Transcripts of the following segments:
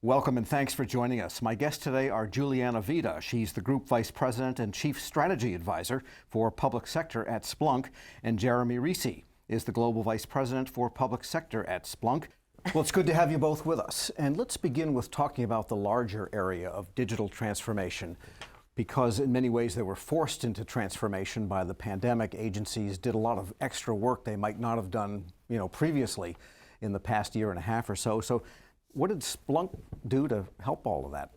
Welcome and thanks for joining us. My guests today are Juliana Vida. She's the Group Vice President and Chief Strategy Advisor for Public Sector at Splunk, and Jeremy Reese is the Global Vice President for Public Sector at Splunk. Well, it's good to have you both with us. And let's begin with talking about the larger area of digital transformation, because in many ways they were forced into transformation by the pandemic. Agencies did a lot of extra work they might not have done, previously in the past year and a half or so. So what did Splunk do to help all of that?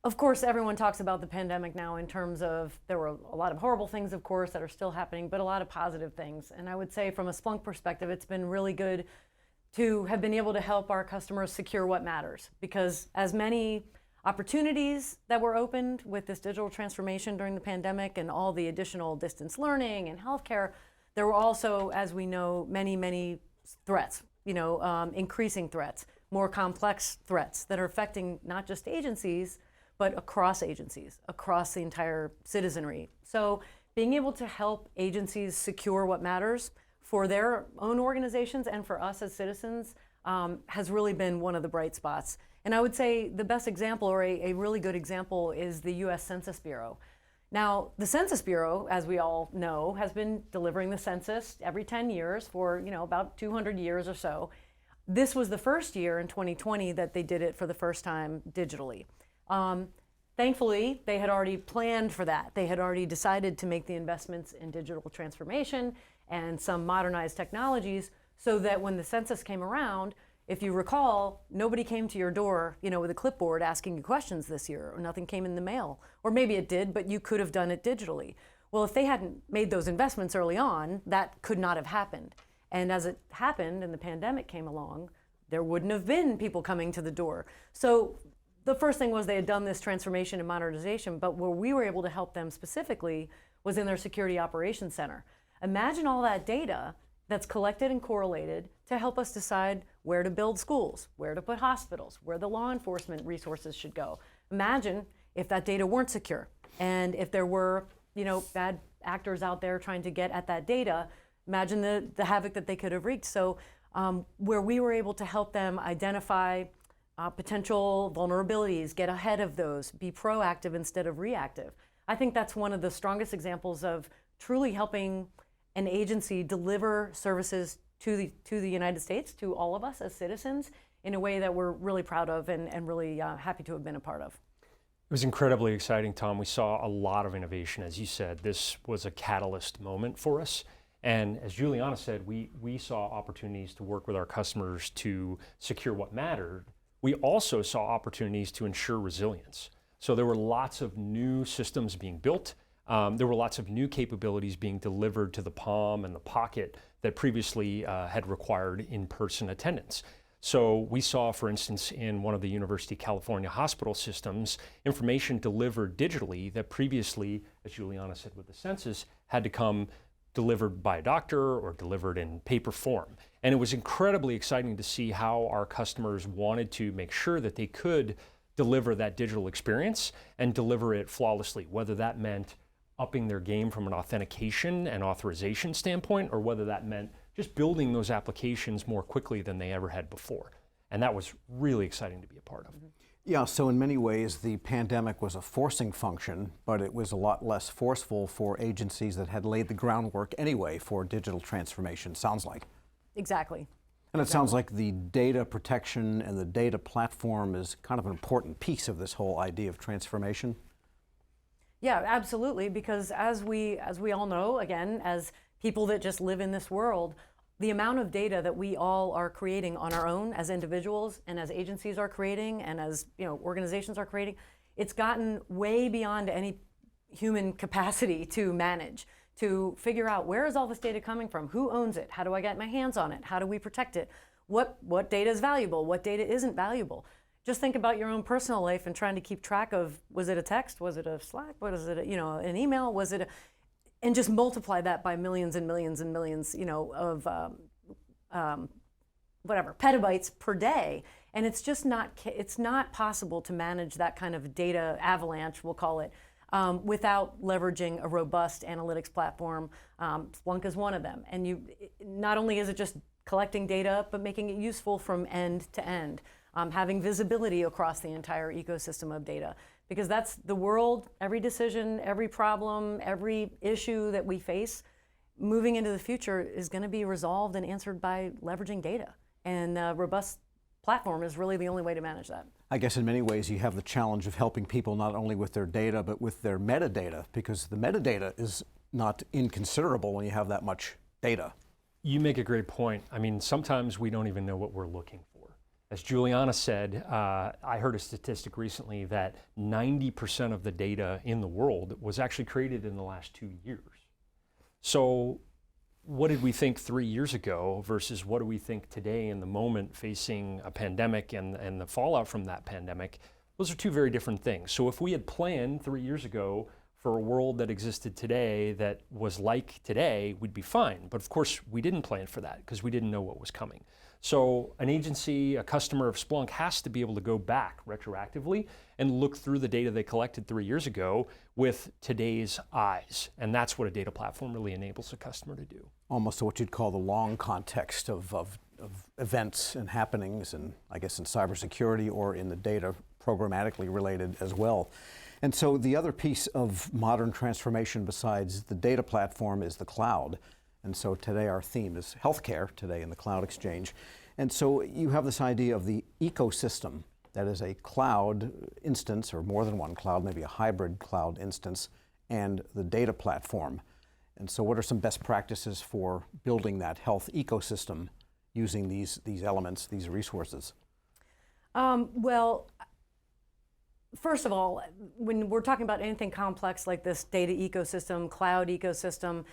Of course, everyone talks about the pandemic now in terms of there were a lot of horrible things, of course, that are still happening, but a lot of positive things. And I would say from a Splunk perspective, it's been really good to have been able to help our customers secure what matters, because as many opportunities that were opened with this digital transformation during the pandemic and all the additional distance learning and healthcare, there were also, as we know, many threats, increasing threats, more complex threats that are affecting not just agencies, but across agencies, across the entire citizenry. So being able to help agencies secure what matters for their own organizations and for us as citizens has really been one of the bright spots. And I would say the best example, or a really good example, is the US Census Bureau. Now, the Census Bureau, as we all know, has been delivering the census every 10 years for about 200 years or so. This was the first year in 2020 that they did it for the first time digitally. Thankfully, they had already planned for that. They had already decided to make the investments in digital transformation and some modernized technologies so that when the census came around, if you recall, nobody came to your door, with a clipboard asking you questions this year, or nothing came in the mail. Or maybe it did, but you could have done it digitally. Well, if they hadn't made those investments early on, that could not have happened. And as it happened and the pandemic came along, there wouldn't have been people coming to the door. So the first thing was they had done this transformation and modernization, but where we were able to help them specifically was in their Security Operations Center. Imagine all that data that's collected and correlated to help us decide where to build schools, where to put hospitals, where the law enforcement resources should go. Imagine if that data weren't secure, and if there were, bad actors out there trying to get at that data. Imagine the havoc that they could have wreaked. So where we were able to help them identify potential vulnerabilities, get ahead of those, be proactive instead of reactive. I think that's one of the strongest examples of truly helping an agency deliver services to the United States, to all of us as citizens, in a way that we're really proud of and really happy to have been a part of. It was incredibly exciting, Tom. We saw a lot of innovation. As you said, this was a catalyst moment for us. And as Juliana said, we saw opportunities to work with our customers to secure what mattered. We also saw opportunities to ensure resilience. So there were lots of new systems being built. There were lots of new capabilities being delivered to the palm and the pocket that previously had required in-person attendance. So we saw, for instance, in one of the University of California hospital systems, information delivered digitally that previously, as Juliana said with the census, had to come delivered by a doctor or delivered in paper form. And it was incredibly exciting to see how our customers wanted to make sure that they could deliver that digital experience and deliver it flawlessly, whether that meant upping their game from an authentication and authorization standpoint, or whether that meant just building those applications more quickly than they ever had before. And that was really exciting to be a part of. Yeah, so in many ways the pandemic was a forcing function, but it was a lot less forceful for agencies that had laid the groundwork anyway for digital transformation, sounds like. Exactly. And it sounds like the data protection and the data platform is kind of an important piece of this whole idea of transformation. Yeah, absolutely, because as we all know, again, as people that just live in this world, the amount of data that we all are creating on our own as individuals and as agencies are creating and as organizations are creating, it's gotten way beyond any human capacity to manage, to figure out where is all this data coming from, who owns it, how do I get my hands on it, how do we protect it, what data is valuable, what data isn't valuable. Just think about your own personal life and trying to keep track of, was it a text, was it a Slack, was it an email, was it and just multiply that by millions and millions and millions, of petabytes per day. And it's just not possible to manage that kind of data avalanche, we'll call it, without leveraging a robust analytics platform. Splunk is one of them. And not only is it just collecting data, but making it useful from end to end, having visibility across the entire ecosystem of data. Because that's the world, every decision, every problem, every issue that we face, moving into the future is going to be resolved and answered by leveraging data. And a robust platform is really the only way to manage that. I guess in many ways you have the challenge of helping people not only with their data, but with their metadata, because the metadata is not inconsiderable when you have that much data. You make a great point. I mean, sometimes we don't even know what we're looking for. As Juliana said, I heard a statistic recently that 90% of the data in the world was actually created in the last 2 years. So what did we think 3 years ago versus what do we think today in the moment facing a pandemic and the fallout from that pandemic? Those are two very different things. So if we had planned 3 years ago for a world that existed today that was like today, we'd be fine. But of course, we didn't plan for that because we didn't know what was coming. So an agency, a customer of Splunk has to be able to go back retroactively and look through the data they collected 3 years ago with today's eyes. And that's what a data platform really enables a customer to do. Almost what you'd call the long context of events and happenings, and I guess in cybersecurity or in the data programmatically related as well. And so the other piece of modern transformation besides the data platform is the cloud. And so today our theme is healthcare, today in the Cloud Exchange. And so you have this idea of the ecosystem, that is a cloud instance, or more than one cloud, maybe a hybrid cloud instance, and the data platform. And so what are some best practices for building that health ecosystem using these elements, these resources? Well, first of all, when we're talking about anything complex like this data ecosystem, cloud ecosystem,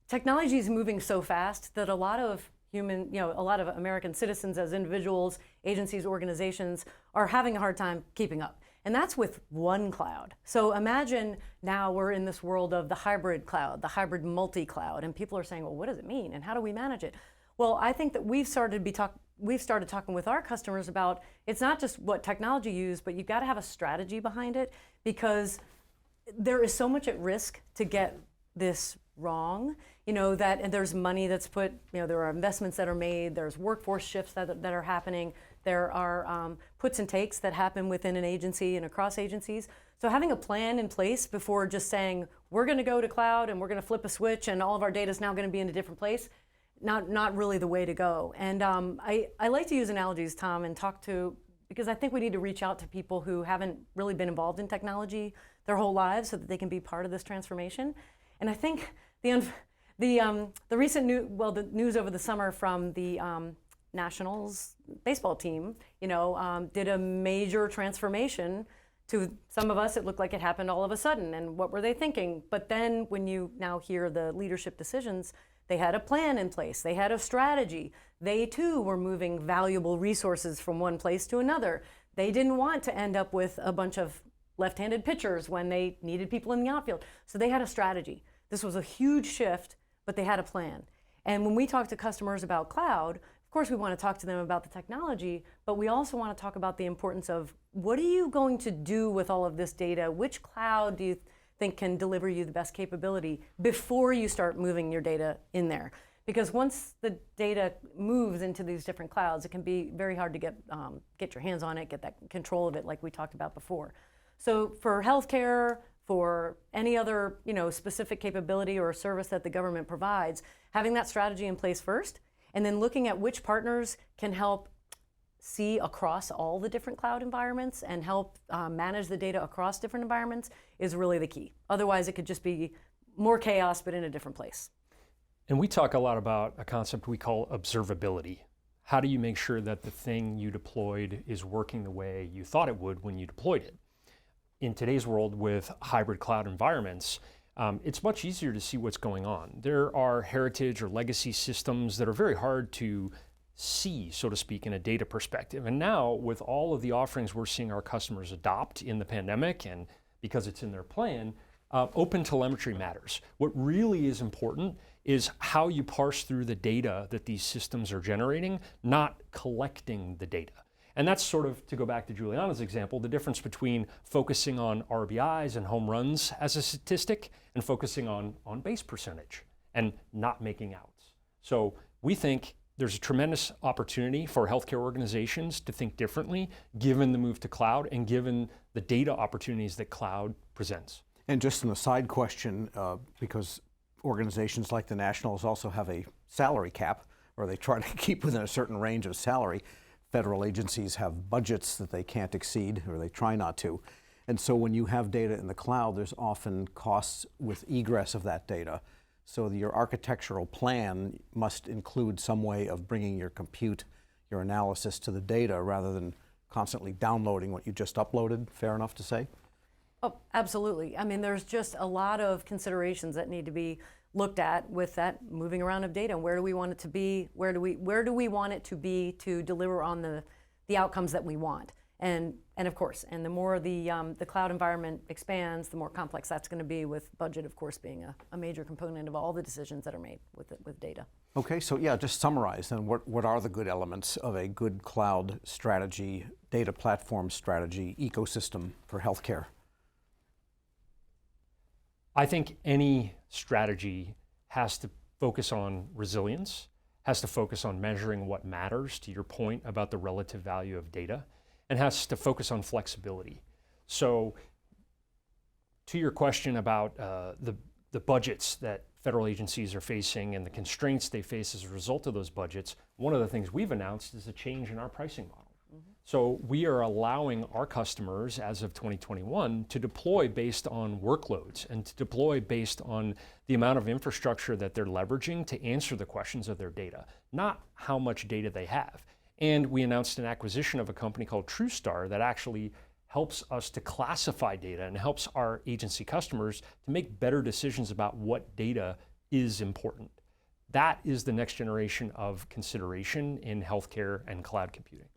technology is moving so fast that a lot of a lot of American citizens as individuals, agencies, organizations are having a hard time keeping up. And that's with one cloud. So imagine now we're in this world of the hybrid cloud, the hybrid multi-cloud, and people are saying, well, what does it mean and how do we manage it? Well, I think that we've started talking with our customers about it's not just what technology you use, but you've got to have a strategy behind it, because there is so much at risk to get this wrong, and there's money that's put, there are investments that are made, there's workforce shifts that are happening, there are puts and takes that happen within an agency and across agencies. So having a plan in place before just saying, we're going to go to cloud and we're going to flip a switch and all of our data is now going to be in a different place, not really the way to go. And I like to use analogies, Tom, and because I think we need to reach out to people who haven't really been involved in technology their whole lives so that they can be part of this transformation. And I think the recent the news over the summer from the Nationals baseball team, did a major transformation. To some of us, it looked like it happened all of a sudden, and what were they thinking? But then when you now hear the leadership decisions, they had a plan in place, they had a strategy. They too were moving valuable resources from one place to another. They didn't want to end up with a bunch of left-handed pitchers when they needed people in the outfield. So they had a strategy. This was a huge shift, but they had a plan. And when we talk to customers about cloud, of course we want to talk to them about the technology, but we also want to talk about the importance of what are you going to do with all of this data? Which cloud do you think can deliver you the best capability before you start moving your data in there? Because once the data moves into these different clouds, it can be very hard to get your hands on it, get that control of it like we talked about before. So for healthcare, for any other specific capability or service that the government provides, having that strategy in place first, and then looking at which partners can help see across all the different cloud environments and help manage the data across different environments is really the key. Otherwise, it could just be more chaos, but in a different place. And we talk a lot about a concept we call observability. How do you make sure that the thing you deployed is working the way you thought it would when you deployed it? In today's world with hybrid cloud environments, it's much easier to see what's going on. There are heritage or legacy systems that are very hard to see, so to speak, in a data perspective. And now with all of the offerings we're seeing our customers adopt in the pandemic, and because it's in their plan, open telemetry matters. What really is important is how you parse through the data that these systems are generating, not collecting the data. And that's sort of, to go back to Juliana's example, the difference between focusing on RBIs and home runs as a statistic and focusing on base percentage and not making outs. So we think there's a tremendous opportunity for healthcare organizations to think differently, given the move to cloud and given the data opportunities that cloud presents. And just an aside question, because organizations like the Nationals also have a salary cap, or they try to keep within a certain range of salary. Federal agencies have budgets that they can't exceed, or they try not to. And so when you have data in the cloud, there's often costs with egress of that data. So your architectural plan must include some way of bringing your compute, your analysis to the data, rather than constantly downloading what you just uploaded. Fair enough to say? Oh, absolutely. I mean, there's just a lot of considerations that need to be looked at with that moving around of data. Where do we want it to be? Where do we want it to be to deliver on the outcomes that we want? And of course, and the more the cloud environment expands, the more complex that's going to be, with budget, of course, being a major component of all the decisions that are made with data. Okay, so yeah, just summarize then. What are the good elements of a good cloud strategy, data platform strategy, ecosystem for healthcare? I think any strategy has to focus on resilience, has to focus on measuring what matters, to your point about the relative value of data, and has to focus on flexibility. So to your question about the budgets that federal agencies are facing and the constraints they face as a result of those budgets, one of the things we've announced is a change in our pricing model. So we are allowing our customers, as of 2021, to deploy based on workloads and to deploy based on the amount of infrastructure that they're leveraging to answer the questions of their data, not how much data they have. And we announced an acquisition of a company called TrueStar that actually helps us to classify data and helps our agency customers to make better decisions about what data is important. That is the next generation of consideration in healthcare and cloud computing.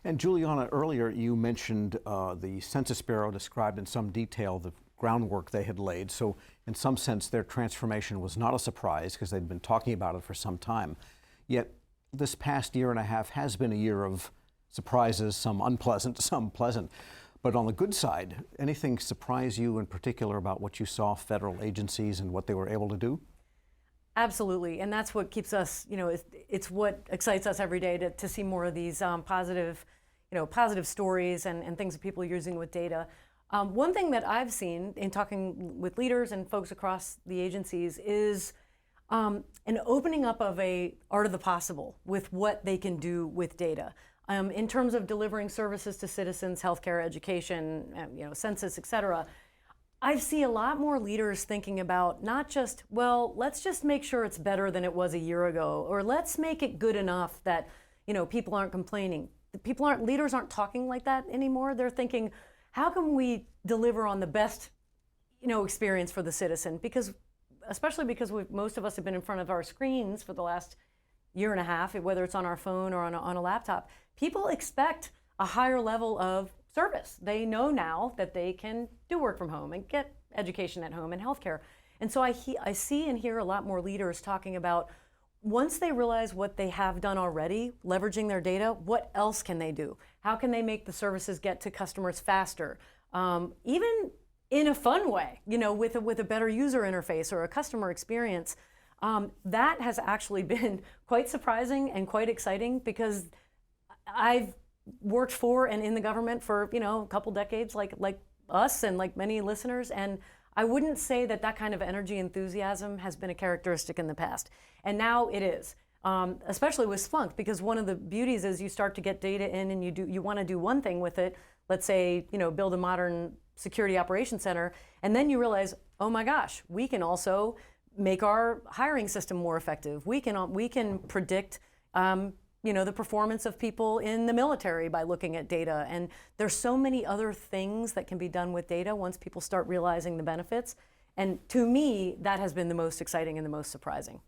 And Juliana, earlier you mentioned the Census Bureau described in some detail the groundwork they had laid. So in some sense, their transformation was not a surprise because they'd been talking about it for some time. Yet this past year and a half has been a year of surprises, some unpleasant, some pleasant. But on the good side, anything surprise you in particular about what you saw federal agencies and what they were able to do? Absolutely, and that's what keeps us, it's what excites us every day to see more of these positive stories and things that people are using with data. One thing that I've seen in talking with leaders and folks across the agencies is an opening up of a art of the possible with what they can do with data. In terms of delivering services to citizens, healthcare, education, census, et cetera. I see a lot more leaders thinking about not just, well, let's just make sure it's better than it was a year ago, or let's make it good enough that, people aren't complaining. Leaders aren't talking like that anymore. They're thinking, how can we deliver on the best, experience for the citizen? Especially because most of us have been in front of our screens for the last year and a half, whether it's on our phone or on a laptop. People expect a higher level of service. They know now that they can do work from home and get education at home and healthcare. And so I see and hear a lot more leaders talking about, once they realize what they have done already, leveraging their data, what else can they do? How can they make the services get to customers faster? Even in a fun way, with a better user interface or a customer experience. That has actually been quite surprising and quite exciting, because I've worked for and in the government for a couple decades, like us and like many listeners, and I wouldn't say that kind of energy enthusiasm has been a characteristic in the past, and now it is, especially with Splunk, because one of the beauties is you start to get data in and you want to do one thing with it. Let's say build a modern security operations center, and then you realize, oh my gosh, we can also make our hiring system more effective. We can predict the performance of people in the military by looking at data. And there's so many other things that can be done with data once people start realizing the benefits. And to me, that has been the most exciting and the most surprising.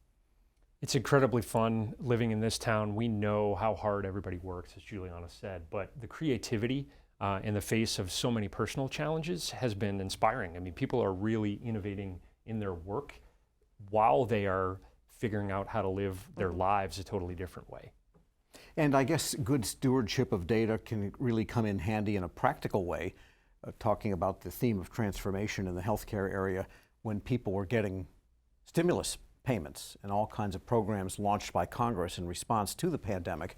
It's incredibly fun living in this town. We know how hard everybody works, as Juliana said, but the creativity in the face of so many personal challenges has been inspiring. I mean, people are really innovating in their work while they are figuring out how to live their lives a totally different way. And I guess good stewardship of data can really come in handy in a practical way, talking about the theme of transformation in the healthcare area when people were getting stimulus payments and all kinds of programs launched by Congress in response to the pandemic.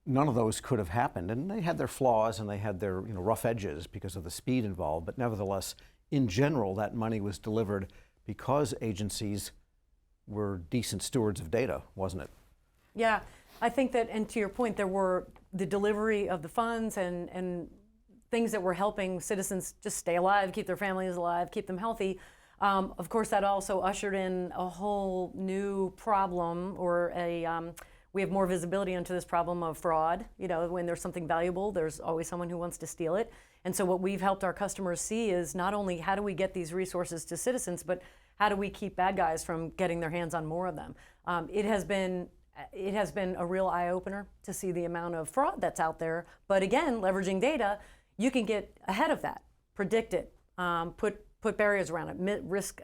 None of those could have happened, and they had their flaws and they had their rough edges because of the speed involved, but nevertheless, in general, that money was delivered because agencies were decent stewards of data, wasn't it? Yeah, I think that, and to your point, there were the delivery of the funds and things that were helping citizens just stay alive, keep their families alive, keep them healthy. Of course, that also ushered in a whole new problem, or we have more visibility into this problem of fraud. When there's something valuable, there's always someone who wants to steal it. And so what we've helped our customers see is not only how do we get these resources to citizens, but how do we keep bad guys from getting their hands on more of them? It has been a real eye-opener to see the amount of fraud that's out there. But again, leveraging data, you can get ahead of that, predict it, put barriers around it, risk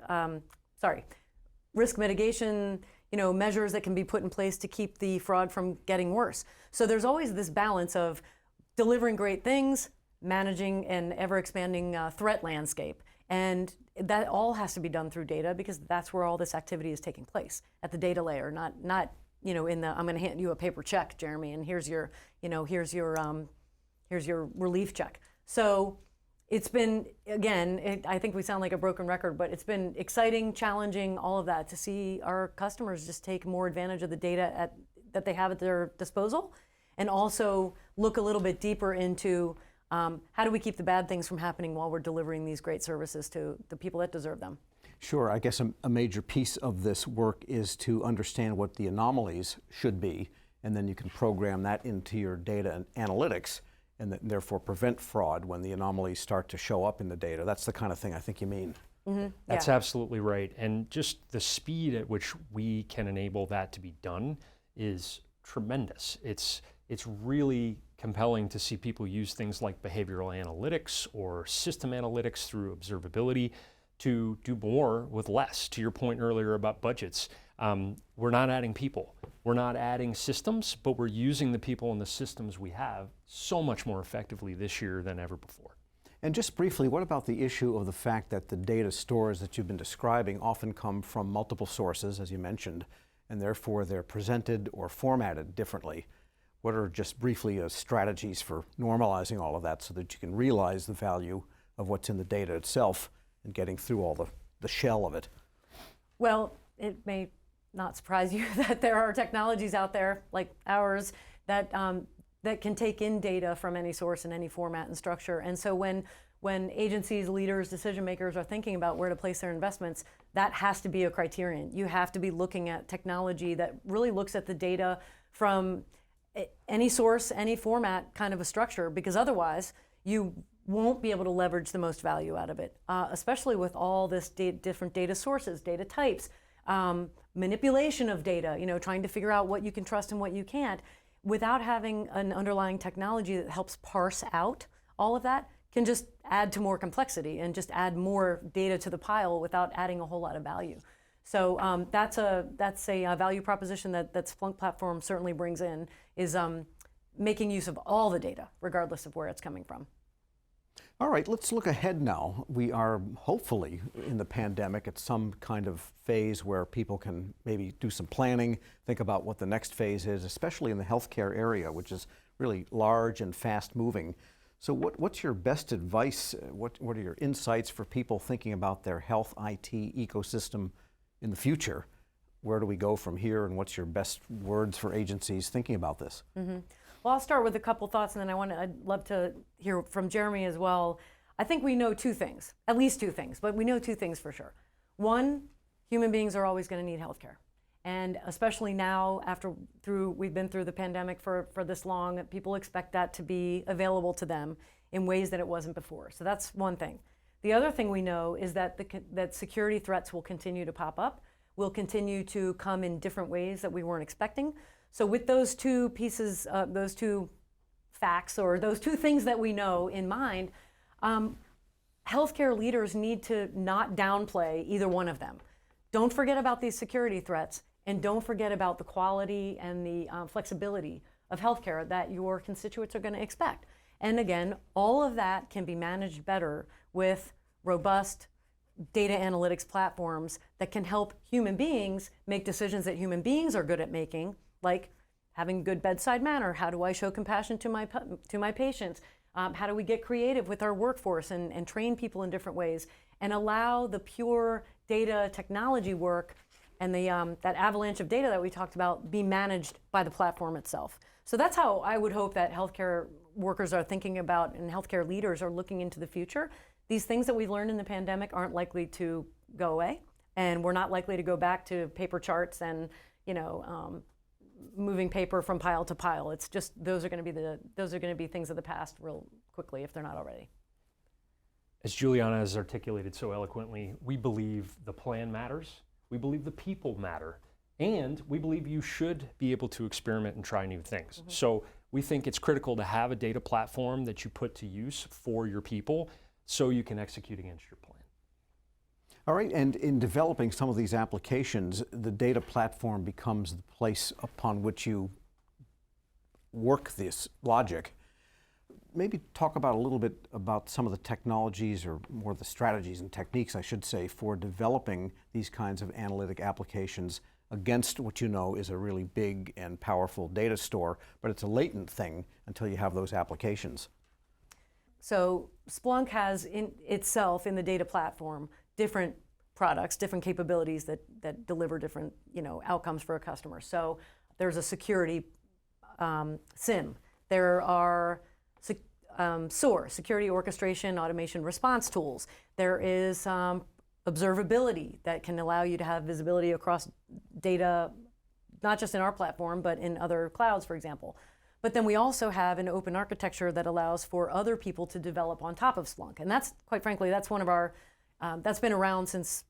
mitigation, measures that can be put in place to keep the fraud from getting worse. So there's always this balance of delivering great things, managing an ever-expanding threat landscape. And that all has to be done through data, because that's where all this activity is taking place, at the data layer, not in the, I'm going to hand you a paper check, Jeremy, and here's your relief check. So it's been, again, I think we sound like a broken record, but it's been exciting, challenging, all of that, to see our customers just take more advantage of the data that they have at their disposal, and also look a little bit deeper into how do we keep the bad things from happening while we're delivering these great services to the people that deserve them. Sure, I guess a major piece of this work is to understand what the anomalies should be, and then you can program that into your data and analytics, and therefore prevent fraud when the anomalies start to show up in the data. That's the kind of thing I think you mean. Mm-hmm. That's absolutely right. And just the speed at which we can enable that to be done is tremendous. It's really compelling to see people use things like behavioral analytics or system analytics through observability to do more with less. To your point earlier about budgets, we're not adding people, we're not adding systems, but we're using the people and the systems we have so much more effectively this year than ever before. And just briefly, what about the issue of the fact that the data stores that you've been describing often come from multiple sources, as you mentioned, and therefore they're presented or formatted differently? What are just briefly strategies for normalizing all of that so that you can realize the value of what's in the data itself and getting through all the shell of it? Well, it may not surprise you that there are technologies out there like ours that can take in data from any source in any format and structure. And so when agencies, leaders, decision makers are thinking about where to place their investments, that has to be a criterion. You have to be looking at technology that really looks at the data from any source, any format kind of a structure, because otherwise you won't be able to leverage the most value out of it, especially with all this different data sources, data types, manipulation of data, trying to figure out what you can trust and what you can't. Without having an underlying technology that helps parse out all of that, can just add to more complexity and just add more data to the pile without adding a whole lot of value. So that's a value proposition that Splunk platform certainly brings in, is making use of all the data, regardless of where it's coming from. All right, let's look ahead now. We are hopefully in the pandemic at some kind of phase where people can maybe do some planning, think about what the next phase is, especially in the healthcare area, which is really large and fast moving. So what's your best advice? What are your insights for people thinking about their health IT ecosystem in the future? Where do we go from here, and what's your best words for agencies thinking about this? Mm-hmm. Well, I'll start with a couple thoughts, and then I'd love to hear from Jeremy as well. I think we know two things, at least two things, but we know two things for sure. One, human beings are always going to need healthcare. And especially now, we've been through the pandemic for this long, people expect that to be available to them in ways that it wasn't before. So that's one thing. The other thing we know is that that security threats will continue to pop up, will continue to come in different ways that we weren't expecting. So with those two pieces, those two facts, or those two things that we know in mind, healthcare leaders need to not downplay either one of them. Don't forget about these security threats, and don't forget about the quality and the flexibility of healthcare that your constituents are going to expect. And again, all of that can be managed better with robust data analytics platforms that can help human beings make decisions that human beings are good at making, like having good bedside manner. How do I show compassion to my patients? How do we get creative with our workforce and train people in different ways and allow the pure data technology work and that avalanche of data that we talked about be managed by the platform itself. So that's how I would hope that healthcare workers are thinking about and healthcare leaders are looking into the future. These things that we've learned in the pandemic aren't likely to go away, and we're not likely to go back to paper charts and moving paper from pile to pile. It's just those are going to be things of the past real quickly if they're not already. As Juliana has articulated so eloquently, we believe the plan matters, we believe the people matter, and we believe you should be able to experiment and try new things. Mm-hmm. So we think it's critical to have a data platform that you put to use for your people so you can execute against your plan. All right, and in developing some of these applications, the data platform becomes the place upon which you work this logic. Maybe talk about a little bit about some of the technologies, or more the strategies and techniques, I should say, for developing these kinds of analytic applications against what you know is a really big and powerful data store, but it's a latent thing until you have those applications. So Splunk has in itself, in the data platform, different products, different capabilities that deliver different outcomes for a customer. So there's a security SIM. There are SOAR, security orchestration, automation response tools. There is observability that can allow you to have visibility across data, not just in our platform, but in other clouds, for example. But then we also have an open architecture that allows for other people to develop on top of Splunk. And that's, quite frankly, that's one of our, that's been around since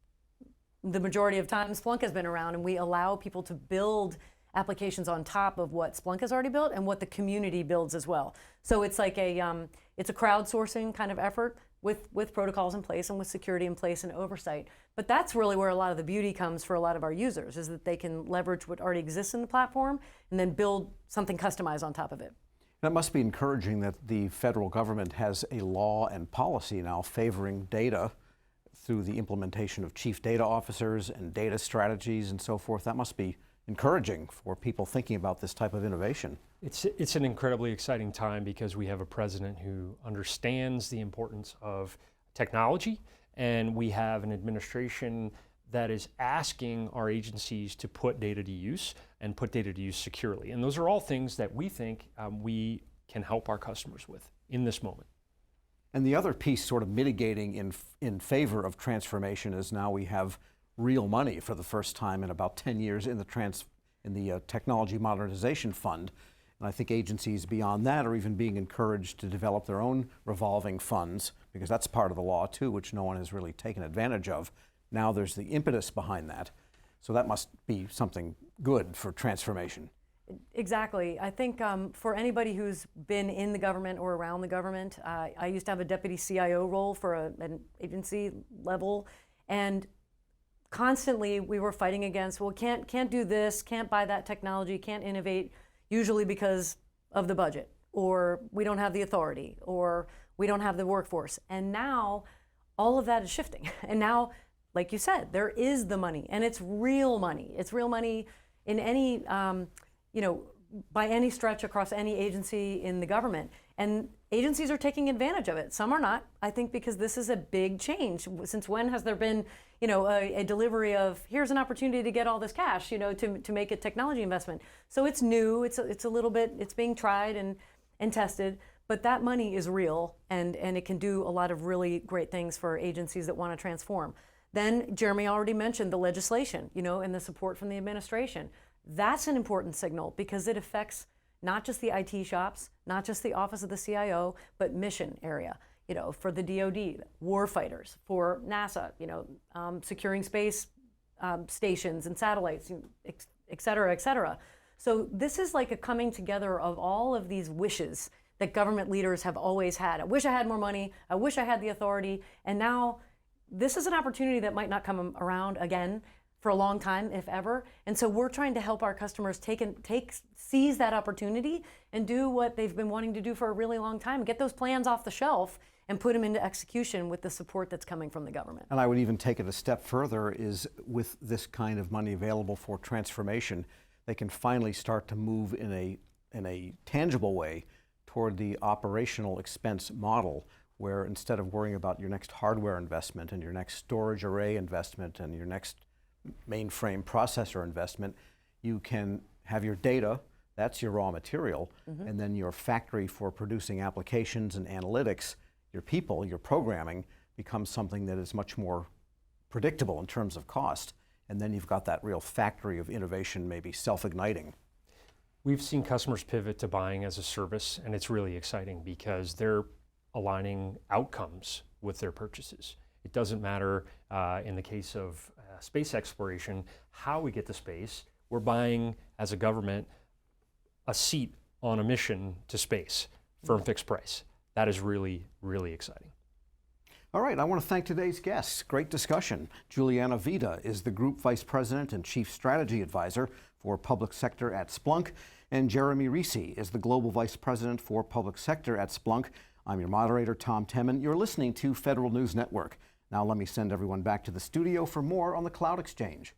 the majority of time Splunk has been around, and we allow people to build applications on top of what Splunk has already built and what the community builds as well. So it's like it's a crowdsourcing kind of effort with protocols in place and with security in place and oversight. But that's really where a lot of the beauty comes for a lot of our users, is that they can leverage what already exists in the platform and then build something customized on top of it. That must be encouraging that the federal government has a law and policy now favoring data through the implementation of chief data officers and data strategies and so forth. That must be encouraging for people thinking about this type of innovation. It's an incredibly exciting time because we have a president who understands the importance of technology, and we have an administration that is asking our agencies to put data to use and put data to use securely. And those are all things that we think we can help our customers with in this moment. And the other piece sort of mitigating in favor of transformation is now we have real money for the first time in about 10 years in the Technology Modernization Fund. And I think agencies beyond that are even being encouraged to develop their own revolving funds, because that's part of the law too, which no one has really taken advantage of. Now there's the impetus behind that. So that must be something good for transformation. Exactly. I think for anybody who's been in the government or around the government, I used to have a deputy CIO role for an agency level, and constantly we were fighting against, well, can't do this, can't buy that technology, can't innovate, usually because of the budget, or we don't have the authority, or we don't have the workforce. And now all of that is shifting. And now, like you said, there is the money, and it's real money. It's real money in any, by any stretch across any agency in the government. And agencies are taking advantage of it. Some are not, I think, because this is a big change. Since when has there been, a delivery of, here's an opportunity to get all this cash, to make a technology investment. So it's new, it's a little bit, it's being tried and tested, but that money is real, and it can do a lot of really great things for agencies that want to transform. Then Jeremy already mentioned the legislation, and the support from the administration. That's an important signal because it affects not just the IT shops, not just the office of the CIO, but mission area, for the DoD, warfighters, for NASA, securing space stations and satellites, et cetera, et cetera. So this is like a coming together of all of these wishes that government leaders have always had. I wish I had more money, I wish I had the authority, and now this is an opportunity that might not come around again for a long time, if ever. And so we're trying to help our customers seize that opportunity and do what they've been wanting to do for a really long time, get those plans off the shelf and put them into execution with the support that's coming from the government. And I would even take it a step further, is with this kind of money available for transformation, they can finally start to move in a tangible way toward the operational expense model, where instead of worrying about your next hardware investment and your next storage array investment and your next mainframe processor investment, you can have your data, that's your raw material, and then your factory for producing applications and analytics, your people, your programming, becomes something that is much more predictable in terms of cost. And then you've got that real factory of innovation, maybe self-igniting. We've seen customers pivot to buying as a service, and it's really exciting because they're aligning outcomes with their purchases. It doesn't matter in the case of space exploration how we get to space. We're buying, as a government, a seat on a mission to space, firm fixed price. That is really, really exciting. All right, I want to thank today's guests. Great discussion. Juliana Vida is the Group Vice President and Chief Strategy Advisor for Public Sector at Splunk, and Jeremy Reese is the Global Vice President for Public Sector at Splunk. I'm your moderator, Tom Temin. You're listening to Federal News Network. Now let me send everyone back to the studio for more on the Cloud Exchange.